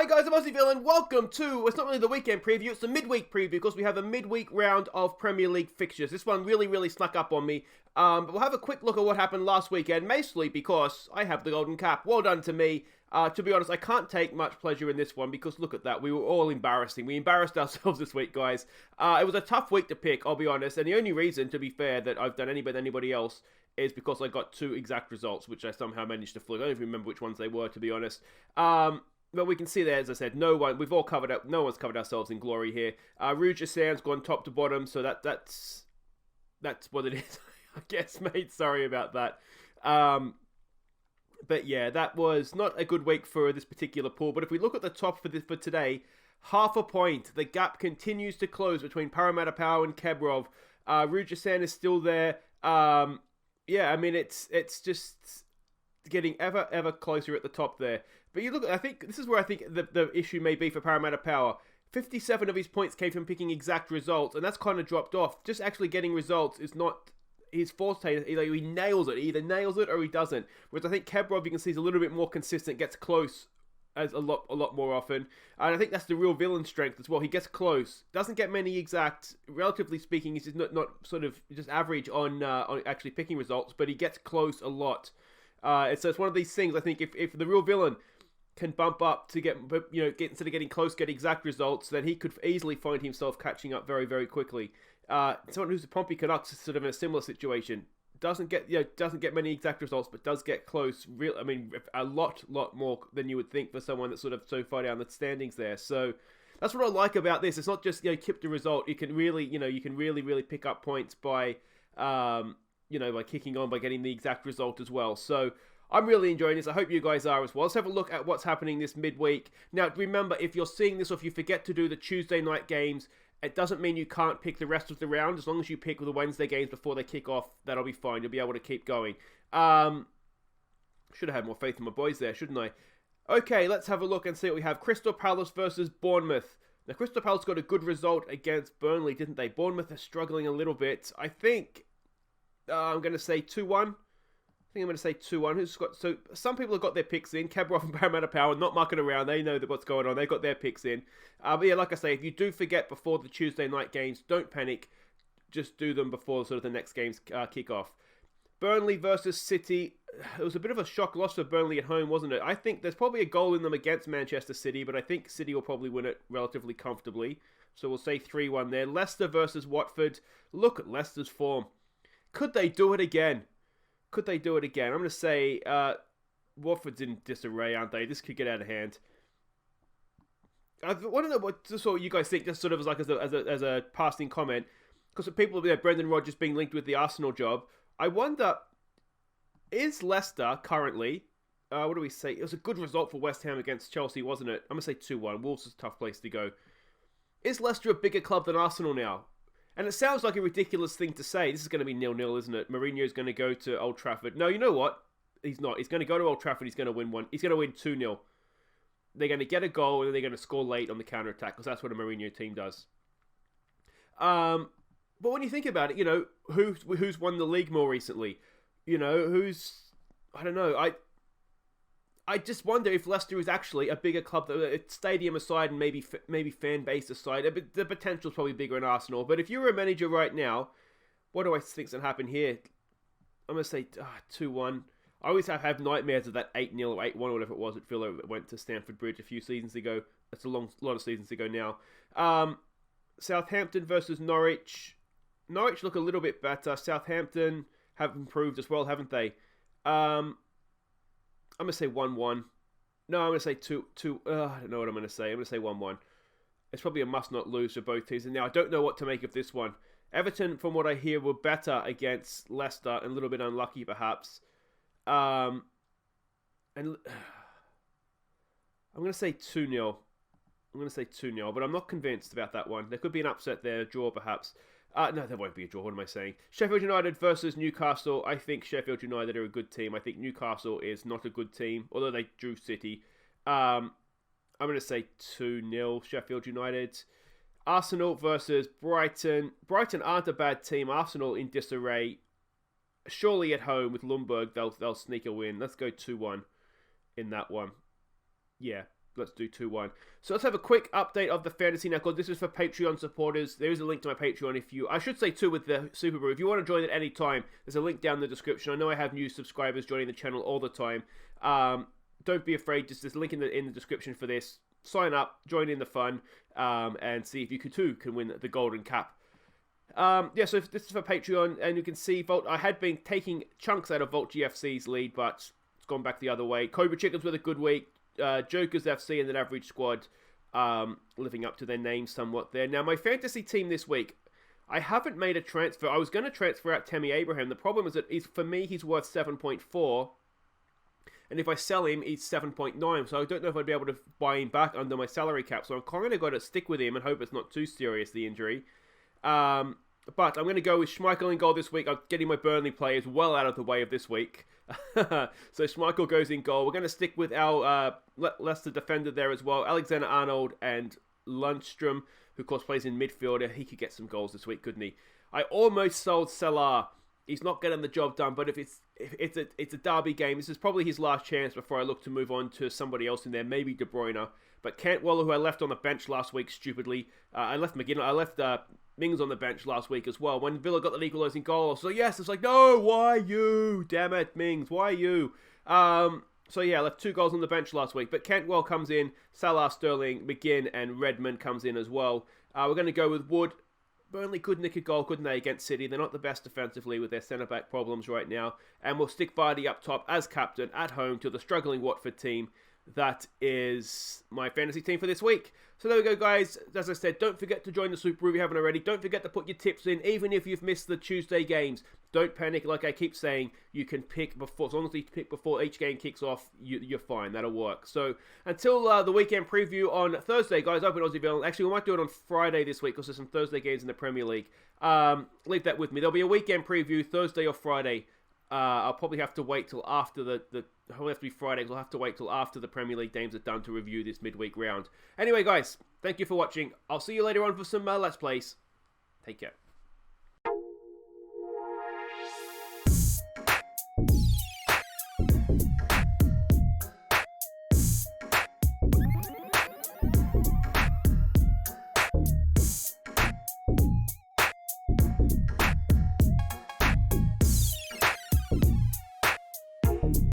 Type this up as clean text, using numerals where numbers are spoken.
guys, I'm Aussie Villain. Welcome to, it's not really the weekend preview, it's the midweek preview because we have a midweek round of Premier League fixtures. This one really snuck up on me. But we'll have a quick look at what happened last weekend, mostly because I have the golden cap. Well done to me. To be honest, I can't take much pleasure in this one because look at that. We were all embarrassing. We embarrassed ourselves this week, guys. It was a tough week to pick, I'll be honest. And the only reason, to be fair, that I've done any better than anybody else is because I got two exact results, which I somehow managed to fluke. I don't even remember which ones they were, to be honest. But we can see there, as I said, we've all covered up. No one's covered ourselves in glory here. Rouge Hassan's gone top to bottom, so that's what it is. I guess, mate. Sorry about that. But yeah, that was not a good week for this particular pool. But if we look at the top for today, half a point. The gap continues to close between Parramatta Power and Kebrov. Rouge Hassan is still there. Yeah, I mean it's just getting ever closer at the top there. But you look, I think this is where I think the issue may be for Parramatta Power. 57 of his points came from picking exact results, and that's kind of dropped off. Just actually getting results is not his forte. Either he nails it, or he doesn't. Whereas I think Kebrov, you can see, is a little bit more consistent, gets close as a lot more often. And I think that's the real villain strength as well. He gets close, doesn't get many exact. Relatively speaking, he's just not sort of just average on actually picking results, but he gets close a lot. And so it's one of these things. I think if the real villain can bump up to get instead of getting close, get exact results, then he could easily find himself catching up very quickly. Someone who's a Pompey Canucks is sort of in a similar situation. Doesn't get many exact results, but does get close. A lot more than you would think for someone that's sort of so far down the standings there. So that's what I like about this. It's not just keep the result. You can really pick up points by by kicking on, by getting the exact result as well. So I'm really enjoying this. I hope you guys are as well. Let's have a look at what's happening this midweek. Now, remember, if you're seeing this or if you forget to do the Tuesday night games, it doesn't mean you can't pick the rest of the round. As long as you pick the Wednesday games before they kick off, that'll be fine. You'll be able to keep going. Should have had more faith in my boys there, shouldn't I? Okay, let's have a look and see what we have. Crystal Palace versus Bournemouth. Now, Crystal Palace got a good result against Burnley, didn't they? Bournemouth are struggling a little bit. I think I'm going to say 2-1. I'm going to say 2-1. So some people have got their picks in. Kebrov and Parramatta Power not mucking around. They know what's going on. They've got their picks in. But yeah, like I say, if you do forget before the Tuesday night games, don't panic. Just do them before sort of the next games kick off. Burnley versus City. It was a bit of a shock loss for Burnley at home, wasn't it? I think there's probably a goal in them against Manchester City, but I think City will probably win it relatively comfortably. So we'll say 3-1 there. Leicester versus Watford. Look at Leicester's form. Could they do it again? I'm going to say Watford's in disarray, aren't they? This could get out of hand. I want to know what you guys think, just sort of as a passing comment, because people, Brendan Rodgers being linked with the Arsenal job. I wonder, is Leicester currently? What do we say? It was a good result for West Ham against Chelsea, wasn't it? I'm going to say 2-1. Wolves is a tough place to go. Is Leicester a bigger club than Arsenal now? And it sounds like a ridiculous thing to say. This is going to be 0-0, isn't it? Mourinho's going to go to Old Trafford. No, you know what? He's not. He's going to go to Old Trafford. He's going to win one. He's going to win 2-0. They're going to get a goal and then they're going to score late on the counter-attack because that's what a Mourinho team does. But when you think about it, who's won the league more recently? I don't know. I just wonder if Leicester is actually a bigger club, stadium aside and maybe fan base aside. The potential is probably bigger in Arsenal. But if you were a manager right now, what do I think's going to happen here? I'm going to say 2-1. I always have nightmares of that 8-0 or 8-1 or whatever it was at Villa that went to Stamford Bridge a few seasons ago. That's a lot of seasons ago now. Southampton versus Norwich. Norwich look a little bit better. Southampton have improved as well, haven't they? I'm going to say 1-1. No, I'm going to say 2. I don't know what I'm going to say. I'm going to say 1-1. It's probably a must not lose for both teams. And now I don't know what to make of this one. Everton, from what I hear, were better against Leicester and a little bit unlucky perhaps. And I'm going to say 2-0. But I'm not convinced about that one. There could be an upset there, a draw perhaps. No, there won't be a draw. What am I saying? Sheffield United versus Newcastle. I think Sheffield United are a good team. I think Newcastle is not a good team, although they drew City. I'm going to say 2-0 Sheffield United. Arsenal versus Brighton. Brighton aren't a bad team. Arsenal in disarray. Surely at home with Lundberg, they'll sneak a win. Let's go 2-1 in that one. Yeah. let's do 2-1. So let's have a quick update of the fantasy now, because this is for Patreon supporters. There is a link to my Patreon I should say too, with the Super Brew. If you want to join at any time, there's a link down in the description. I know I have new subscribers joining the channel all the time. Don't be afraid, just there's a link in the description for this. Sign up, join in the fun, and see if you can win the golden cap. Yeah, so this is for Patreon, and you can see I had been taking chunks out of Volt GFC's lead, but it's gone back the other way. Cobra Chickens with a good week. Jokers FC and an average squad living up to their name somewhat there. Now, my fantasy team this week, I haven't made a transfer. I was going to transfer out Tammy Abraham. The problem is that for me, he's worth 7.4. And if I sell him, he's 7.9. So I don't know if I'd be able to buy him back under my salary cap. So I'm kind of got to stick with him and hope it's not too serious, the injury. But I'm going to go with Schmeichel in goal this week. I'm getting my Burnley players well out of the way of this week. So Schmeichel goes in goal. We're going to stick with our Leicester defender there as well. Alexander-Arnold and Lundstrom, who of course plays in midfield. He could get some goals this week, couldn't he? I almost sold Salah. He's not getting the job done, but if it's a derby game, this is probably his last chance before I look to move on to somebody else in there, maybe De Bruyne. But Cantwell, who I left on the bench last week stupidly, I left Mings on the bench last week as well. When Villa got the equalising goal, I was like, yes, it's like, no, why you? Damn it, Mings, why you? So yeah, I left 2 goals on the bench last week. But Cantwell comes in, Salah, Sterling, McGinn, and Redmond comes in as well. We're going to go with Wood. Burnley could nick a goal, couldn't they, against City? They're not the best defensively with their centre-back problems right now. And we'll stick Vardy up top as captain at home to the struggling Watford team. That is my fantasy team for this week. So there we go, guys. As I said, don't forget to join the Super Brew if you haven't already. Don't forget to put your tips in, even if you've missed the Tuesday games. Don't panic. Like I keep saying, you can pick before. As long as you pick before each game kicks off, you're fine. That'll work. So until the weekend preview on Thursday, guys, I've been Aussie Villain. Actually, we might do it on Friday this week because there's some Thursday games in the Premier League. Leave that with me. There'll be a weekend preview Thursday or Friday. I'll probably have to wait till after it'll have to be Friday, because I'll have to wait till after the Premier League games are done to review this midweek round. Anyway, guys, thank you for watching. I'll see you later on for some Let's Plays. Take care.